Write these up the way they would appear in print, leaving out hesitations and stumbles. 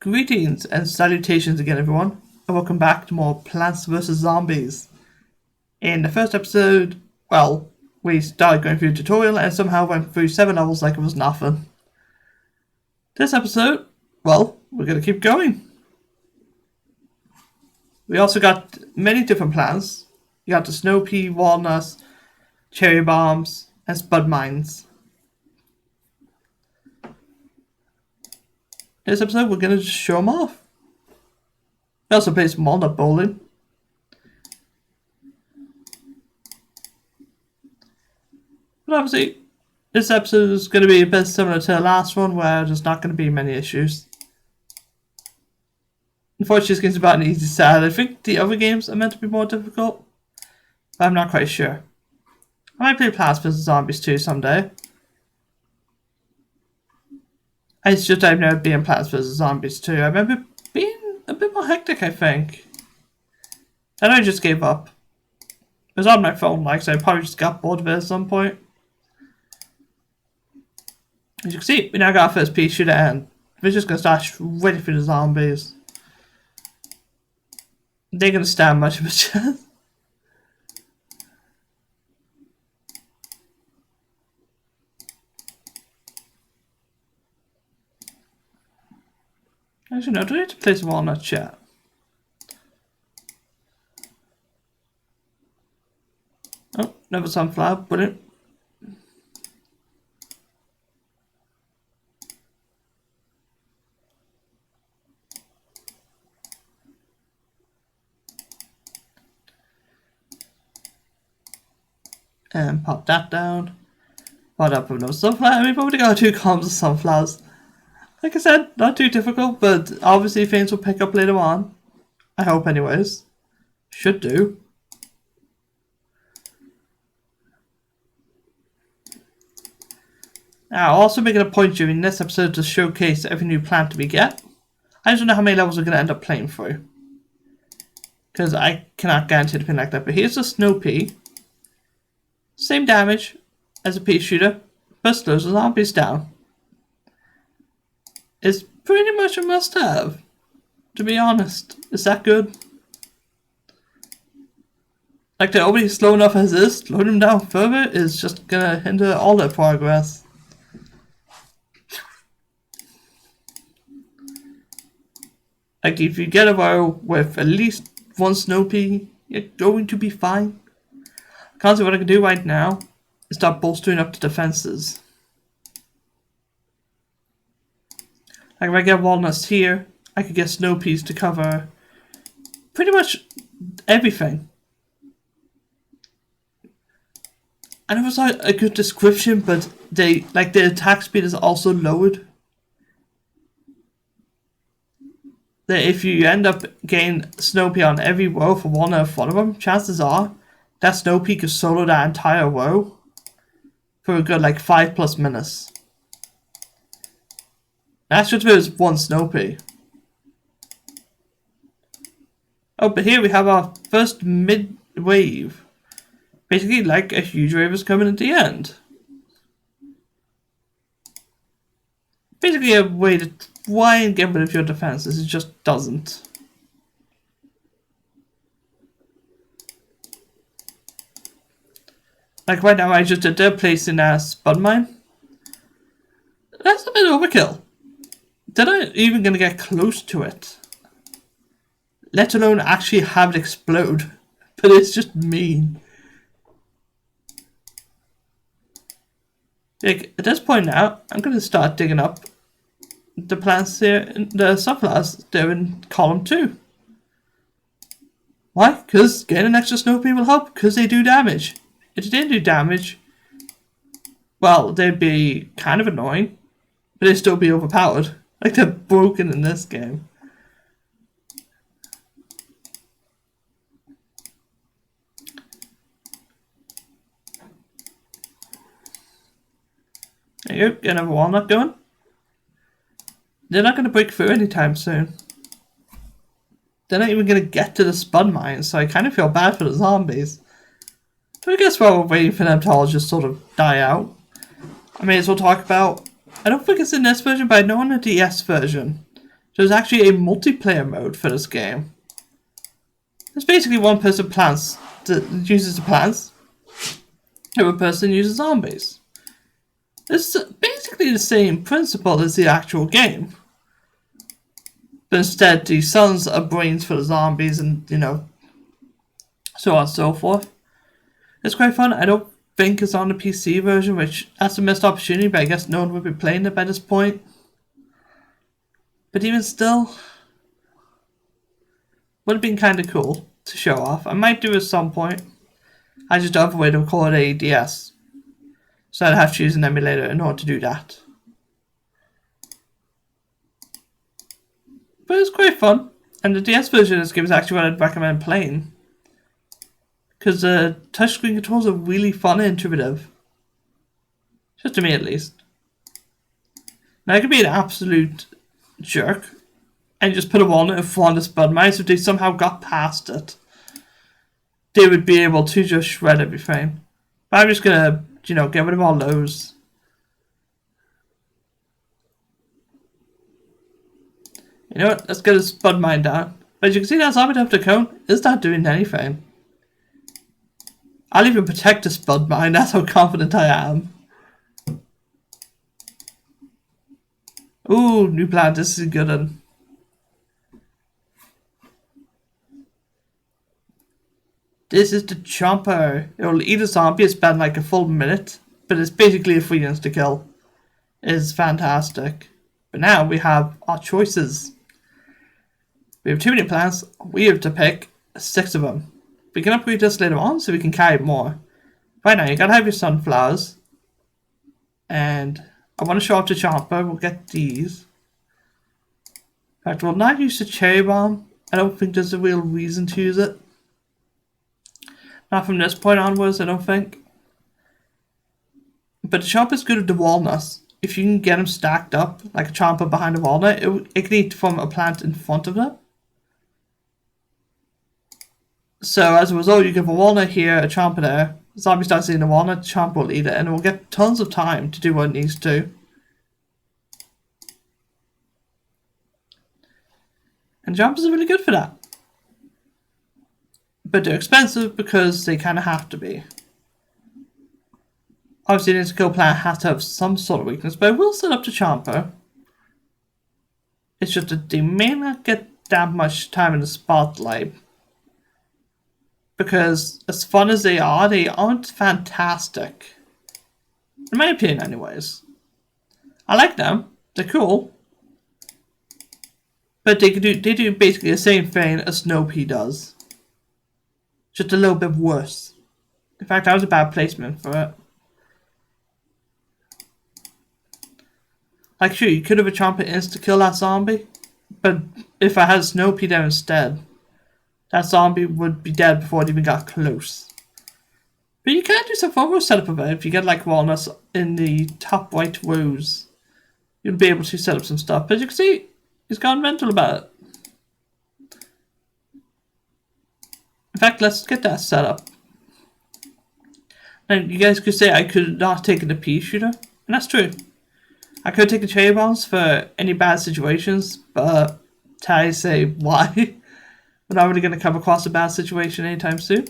Greetings and salutations again, everyone, and welcome back to more Plants vs. Zombies. In the first episode, well, we started going through the tutorial and somehow went through 7 levels like it was nothing. This episode, well, we're going to keep going. We also got many different plants. You got the snow pea, walnuts, cherry bombs, and spud mines. This episode, we're going to just show them off. We also play some walnut bowling. But obviously, this episode is going to be a bit similar to the last one, where there's not going to be many issues. Unfortunately, this game's about an easy side. I think the other games are meant to be more difficult, but I'm not quite sure. I might play Plants vs. Zombies 2 someday. It's just I've never been in Plants vs. Zombies 2. I remember being a bit more hectic, I think. And I just gave up. It was on my phone, so I probably just got bored of it at some point. As you can see, we now got our first pea shooter and we're just going to start ready for the zombies. They're going to stand much of a chance. Actually, no, do I need to place a walnut chat? Oh, never sunflower, brilliant. And pop that down. Pop up with no sunflower. We've already got 2 columns of sunflowers. Like I said, not too difficult, but obviously things will pick up later on. I hope anyways. Should do. Now, I'll also make it a point during this episode to showcase every new plant we get. I just don't know how many levels we're going to end up playing through, because I cannot guarantee anything like that. But here's the snow pea. Same damage as a pea shooter, but slows the zombies down. It's pretty much a must-have, to be honest. Is that good? Like, they're already slow enough as is. Slowing them down further is just gonna hinder all their progress. Like, if you get a row with at least 1 snow pea, you're going to be fine. Can't see what I can do right now is start bolstering up the defenses. Like, if I get walnuts here, I could get snow peas to cover pretty much everything. I never saw a good description, but the attack speed is also lowered. That if you end up getting snow pea on every row for walnut in front of them, chances are that snow pea could solo that entire row for a good 5+ minutes. That's just if it was 1 snow pea. Oh, but here we have our first mid-wave. Basically, like a huge wave is coming at the end. Basically, a way to try and get rid of your defenses. It just doesn't. Like right now, I just did a place in a spud mine. That's a bit overkill. They're not even going to get close to it. Let alone actually have it explode. But it's just mean. Like, at this point now, I'm going to start digging up the plants here, the sunflowers there in column 2. Why? Because getting an extra snow pea will help, because they do damage. If they didn't do damage, well, they'd be kind of annoying, but they'd still be overpowered. Like, they're broken in this game. There you go, get another walnut going. They're not going to break through anytime soon. They're not even going to get to the spud mine, so I kind of feel bad for the zombies. So I guess while we're waiting for them to all just sort of die out, I may as well talk about... I don't think it's in this version, but I know in the DS version, There's actually a multiplayer mode for this game. It's basically one person uses the plants, and one person uses zombies. It's basically the same principle as the actual game. But instead, the suns are brains for the zombies and, so on and so forth. It's quite fun. I don't think it's on the PC version, which that's a missed opportunity, but I guess no one would be playing it by this point. But even still, would have been kind of cool to show off. I might do it at some point. I just don't have a way to record a DS. So I'd have to use an emulator in order to do that. But it's quite fun. And the DS version of this game is actually what I'd recommend playing. Because the touchscreen controls are really fun and intuitive. Just to me at least. Now I could be an absolute jerk and just put a walnut in front of Spud Mines. If they somehow got past it, they would be able to just shred everything. But I'm just gonna, get rid of all those. You know what? Let's get a Spud Mine down. But as you can see, that zombie up the cone is not doing anything. I'll even protect the Spud Mine. That's how confident I am. Ooh, new plant. This is a good one. This is the Chomper. It will eat a zombie and spend like a full minute, but it's basically a free insta kill. It's fantastic. But now we have our choices. We have too many plants. We have to pick 6 of them. We can upgrade this later on so we can carry more. Right now, you gotta have your sunflowers. And I want to show off the Chomper. We'll get these. In fact, we'll not use the cherry bomb. I don't think there's a real reason to use it. Not from this point onwards, I don't think. But the Chomper is good at the walnuts. If you can get them stacked up, like a Chomper behind a walnut, it can eat from a plant in front of it. So as a result, you give a walnut here, a Chomper there. The zombie starts eating the walnut, the Chomper will eat it, and it will get tons of time to do what it needs to. And Chompers are really good for that. But they're expensive because they kind of have to be. Obviously, the insta-kill plant has to have some sort of weakness, but I will set up the Chomper. It's just that they may not get that much time in the spotlight. Because as fun as they aren't fantastic. In my opinion, anyways. I like them. They're cool. But they do basically the same thing as Snow Pea does. Just a little bit worse. In fact, that was a bad placement for it. Like, sure, you could have a Chomper insta-kill that zombie. But if I had a Snow Pea there instead, that zombie would be dead before it even got close. But you can do some fun setup of it. If you get like walnuts in the top right rows, you'll be able to set up some stuff. But you can see, he's gone mental about it. In fact, let's get that set up. Now, you guys could say I could not take the pea shooter. And that's true. I could take the cherry bombs for any bad situations, but I say why? We're not really going to come across a bad situation anytime soon.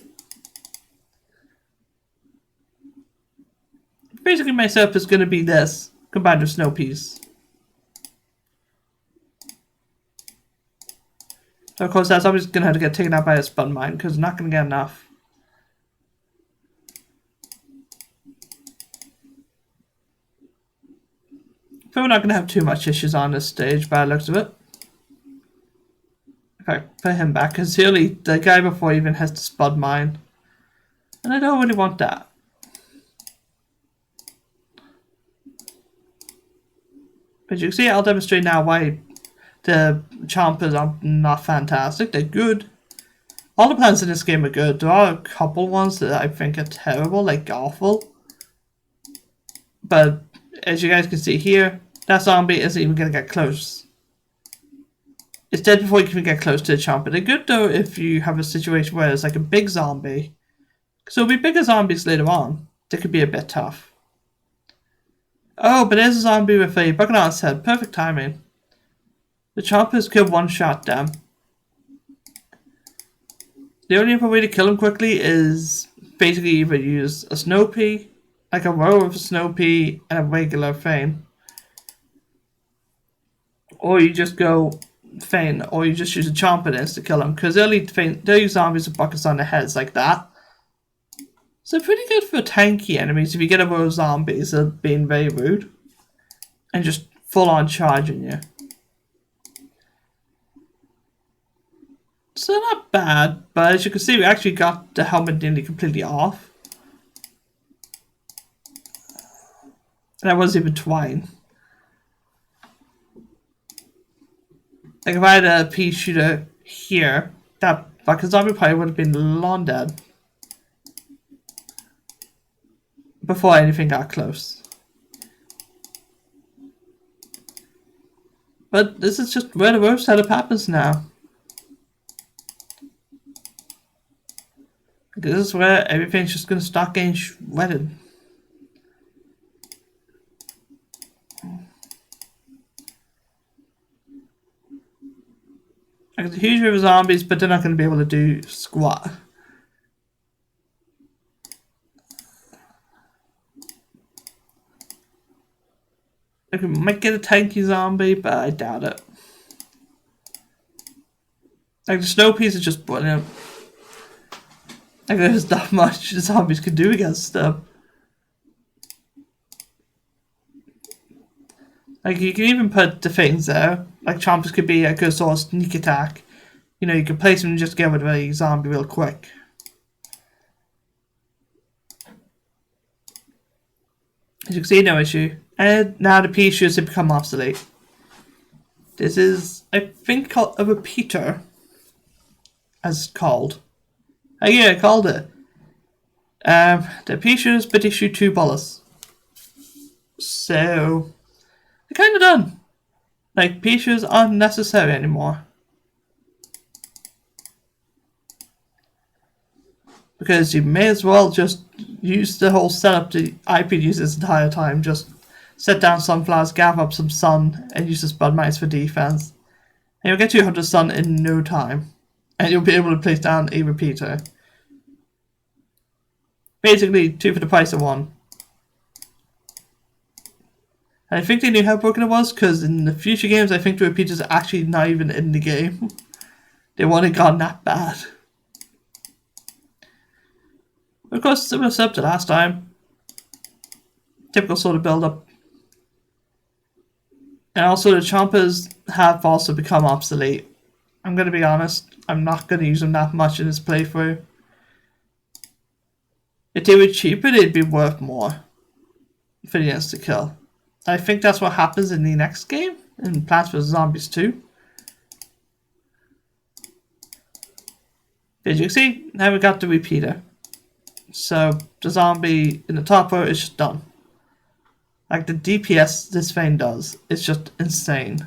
Basically, my setup is going to be this, combined with snow peas. So, of course, that's always going to have to get taken out by a Spud Mine, because I'm not going to get enough. But we're not going to have too much issues on this stage by the looks of it. In fact, put him back, because the guy before even has the Spud Mine. And I don't really want that. But you can see, I'll demonstrate now why the Chompers are not fantastic. They're good. All the plants in this game are good. There are a couple ones that I think are terrible, like awful. But as you guys can see here, that zombie isn't even going to get close. It's dead before you can get close to the Chomper. They're good though if you have a situation where it's like a big zombie. Because there'll be bigger zombies later on. They could be a bit tough. Oh, but there's a zombie with a bucket on its head. Perfect timing. The Chompers could one-shot them. The only other way to kill them quickly is basically either use a Snow Pea, like a row of a Snow Pea and a regular Feint. Or you just go Feint, or you just use a Chomper to kill them. Because they'll use zombies with buckets on their heads like that. So pretty good for tanky enemies if you get a row of zombies that are being very rude. And just full on charging you. So not bad, but as you can see we actually got the helmet nearly completely off. And I wasn't even trying. Like if I had a pea shooter here, that bucket zombie probably would have been long dead. Before anything got close. But this is just where the rope setup happens now. This is where everything's just going to start getting shredded. Like, it's a huge river of zombies, but they're not going to be able to do squat. Like, we might get a tanky zombie, but I doubt it. Like, the Snow Peas are just brilliant. Like, there's not much the zombies can do against them. Like, you can even put the things there. Like, Chompers could be a good sort of sneak attack. You know, you can place them and just get rid of a zombie real quick. As you can see, no issue. And now the pea shooters have become obsolete. This is, I think, called a repeater. As it's called. Oh yeah, I called it. The pea shooters but issue 2 bullets. So they're kinda done. Like, pea shooters aren't necessary anymore. Because you may as well just use the whole setup that I've been using this entire time. Just set down sunflowers, gather up some sun, and use the spud mines for defense. And you'll get 200 sun in no time. And you'll be able to place down a repeater. Basically, 2 for the price of 1. And I think they knew how broken it was, because in the future games, I think the repeaters are actually not even in the game. They wouldn't have gone that bad. Of course, similar setup to last time. Typical sort of build up. And also the Chompers have also become obsolete. I'm going to be honest, I'm not going to use them that much in this playthrough. If they were cheaper, they'd be worth more for the insta kill. I think that's what happens in the next game, in Plants vs Zombies 2. As you can see, now we got the repeater. So the zombie in the top row is just done. Like the DPS this thing does, it's just insane.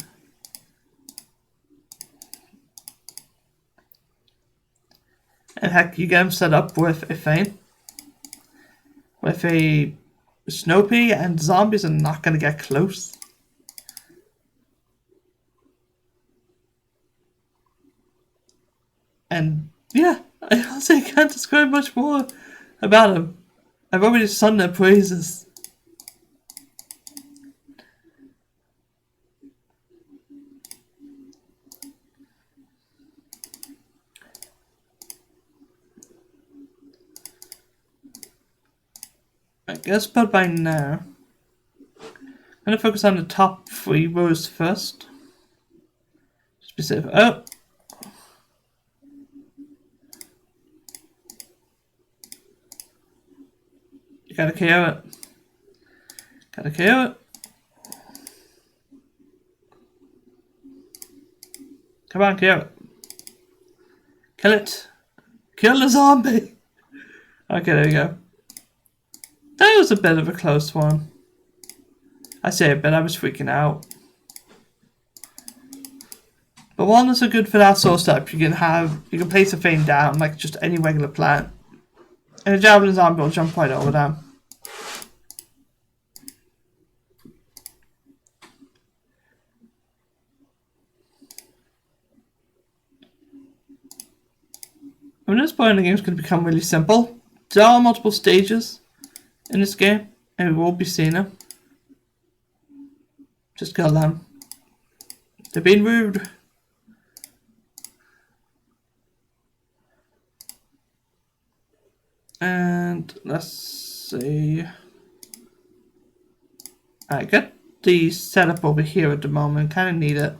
And heck, you get them set up with a Feint. With a Snow Pea, and zombies are not going to get close. And yeah, I honestly can't describe much more about him. I've already sung their praises. I guess but by now, I'm going to focus on the top 3 rows first. Specific. Oh! You gotta KO it. Gotta KO it. Come on, KO it. Kill it. Kill the zombie! Okay, there we go. That was a bit of a close one. I say a bit, I was freaking out. But walnuts are good for that sort of stuff. You can place a Feint down like just any regular plant. And a javelin zombie will jump right over them. I mean, this point in the game is going to become really simple. There are multiple stages in this game, and we will be seeing them. Just kill them. They're being rude. And let's see. I got the setup over here at the moment. Kind of need it.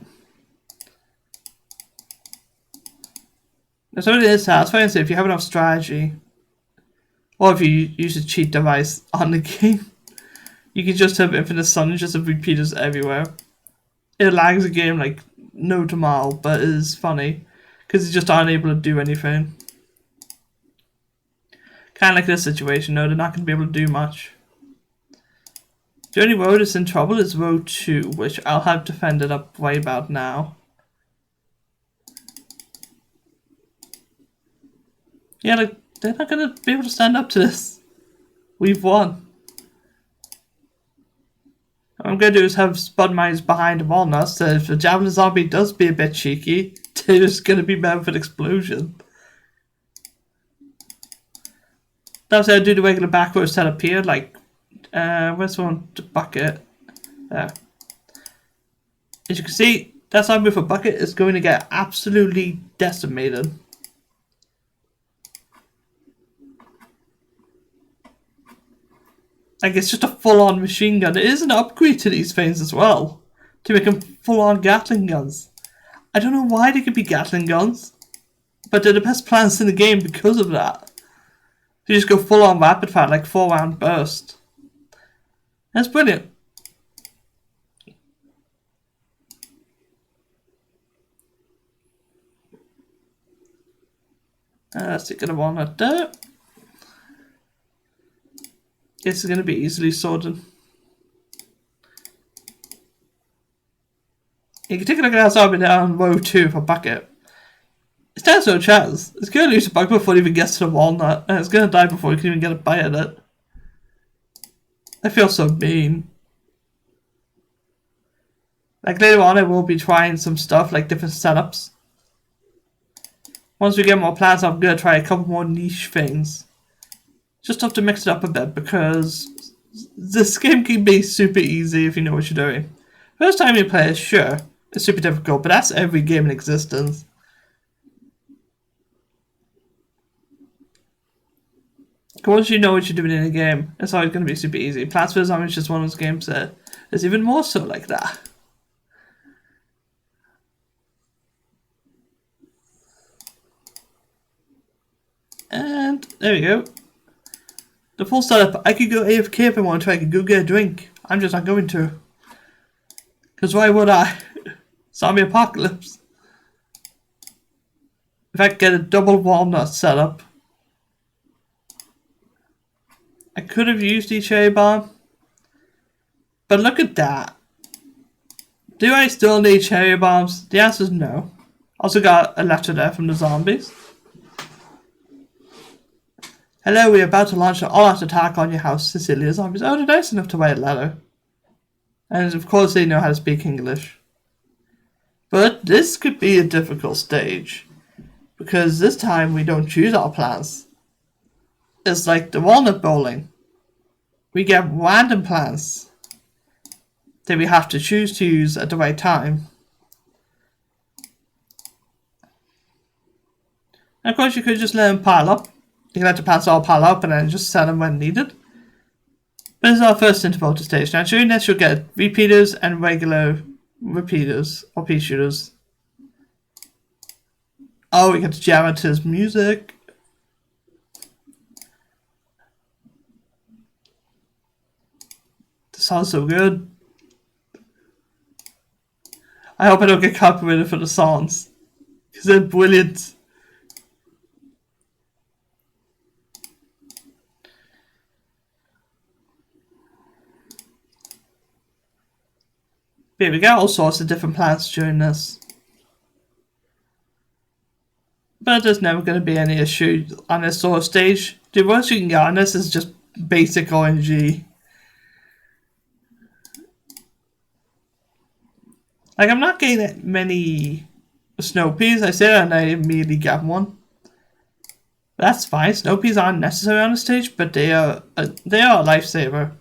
That's what it is. That's why I say if you have enough strategy, or if you use a cheat device on the game, you can just have infinite sun and just have repeaters everywhere. It lags the game like no tomorrow, but it is funny because you just aren't able to do anything. Kind of like this situation, no, they're not going to be able to do much. The only road that's in trouble is road 2, which I'll have defended up right about now. Yeah, like, they're not going to be able to stand up to this. We've won. What I'm going to do is have Spud Mines behind the walnuts, so if the Javelin Zombie does be a bit cheeky, they're just going to be met with an explosion. That's how I do the regular back row setup here, like, where's one to bucket? There. As you can see, that zombie with a bucket is going to get absolutely decimated. Like, it's just a full-on machine gun. It is an upgrade to these things as well, to make them full-on Gatling guns. I don't know why they could be Gatling guns, but they're the best plans in the game because of that. You just go full-on rapid fire, like 4-round burst. That's brilliant. Let's take it one at there. This is going to be easily sorted. You can take a look at that zombie down row 2 for bucket. It stands no chance. It's going to lose a bucket before it even gets to the walnut, and it's going to die before you can even get a bite at it. I feel so mean. Like later on I will be trying some stuff, like different setups. Once we get more plans, I'm going to try a couple more niche things. Just have to mix it up a bit because this game can be super easy if you know what you're doing. First time you play it, sure, it's super difficult, but that's every game in existence. Once you know what you're doing in a game, it's always going to be super easy. Plants vs. Zombies is just one of those games that is even more so like that. And there we go. The full setup. I could go AFK if I want to. I could go get a drink. I'm just not going to. Because why would I? Zombie apocalypse. If I could get a double walnut setup. I could have used the cherry bomb. But look at that. Do I still need cherry bombs? The answer is no. Also got a letter there from the zombies. Hello, we are about to launch an all-out attack on your house, Cecilia. Zombies. Oh, they're nice enough to write a letter. And of course they know how to speak English. But this could be a difficult stage. Because this time we don't choose our plants. It's like the walnut bowling. We get random plants that we have to choose to use at the right time. And of course you could just let them pile up. You can let the plants all pile up and then just sell them when needed. But it's our first interval to stage. Now during this you'll get repeaters and regular repeaters or pea shooters. Oh, we get to jam into his music. This sounds so good. I hope I don't get copyrighted for the songs. Because they're brilliant. Here we get all sorts of different plants during this. But there's never going to be any issue on this sort of stage. The worst you can get on this is just basic RNG. Like, I'm not getting many snow peas. I say that and I immediately get one. That's fine. Snow peas aren't necessary on the stage, but they are a lifesaver.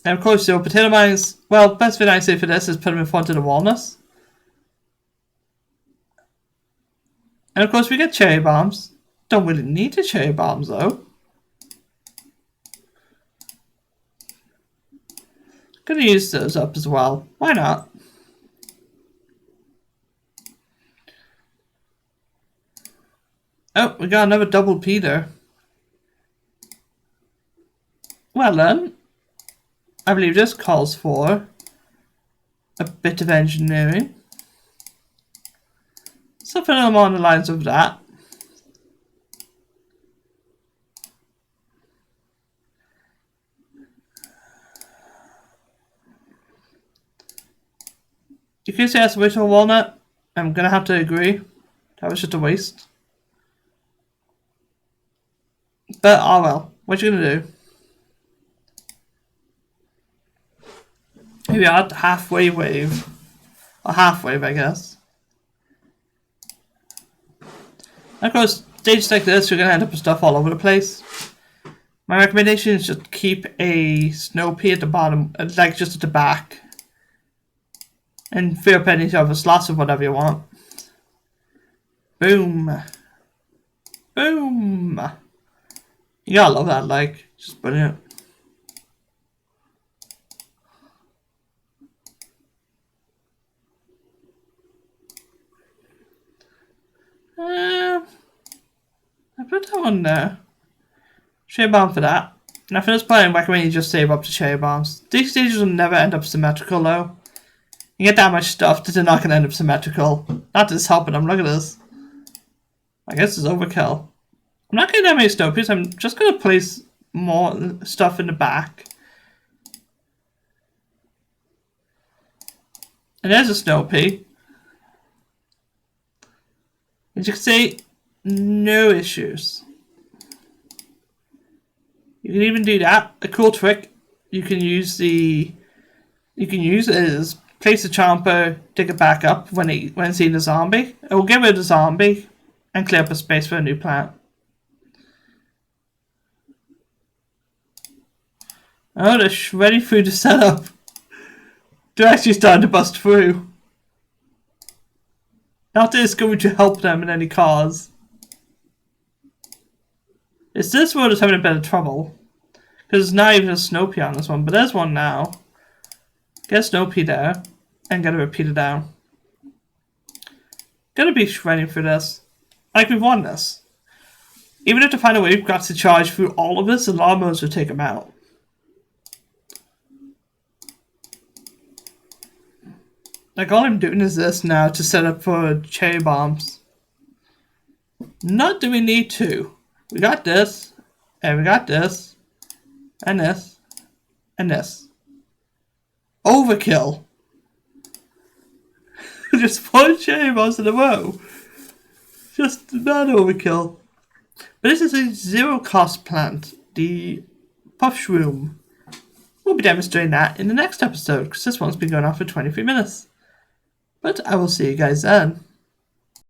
And of course, your potato mines. Well, best thing I say for this is put them in front of the walnuts. And of course, we get cherry bombs. Don't really need the cherry bombs though. Gonna use those up as well. Why not? Oh, we got another double P there. Well then, I believe this calls for a bit of engineering. Something along the lines of that. You can say that's a waste of a walnut. I'm gonna have to agree. That was just a waste. But oh well, what you gonna do? Here we are at the halfway wave. Or half wave, I guess. And of course, stages like this, you're gonna end up with stuff all over the place. My recommendation is just keep a snow pea at the bottom, like just at the back. And fill up any other slots of whatever you want. Boom. Boom. You gotta love that, like, just brilliant. I put that one there. Cherry bomb for that. Now for this part, I recommend you just save up the cherry bombs. These stages will never end up symmetrical though. You get that much stuff that they're not going to end up symmetrical. Not this helping them, look at this. I guess it's overkill. I'm not getting that many snow peas, I'm just going to place more stuff in the back. And there's a snow pea. As you can see, no issues. You can even do that. A cool trick you can use is place the Chomper, dig it back up when it's seeing a zombie. It will get rid of the zombie and clear up a space for a new plant. Oh, they're ready through the setup. They're actually starting to bust through. Not that it's going to help them in any cause. It's this one that's having a bit of trouble. Because there's not even a snow pea on this one, but there's one now. Get a snow pea there, and get a repeater down. Gonna be shredding for this. Like, we've won this. Even if the final wave got to charge through all of this, the lawnmowers would take them out. Like, all I'm doing is this now to set up for cherry bombs. Not that we need to. We got this, and we got this, and this, and this. Overkill. Just 4 cherry bombs in a row. Just not overkill. But this is a zero cost plant. The puff shroom. We'll be demonstrating that in the next episode, because this one's been going on for 23 minutes. But I will see you guys then.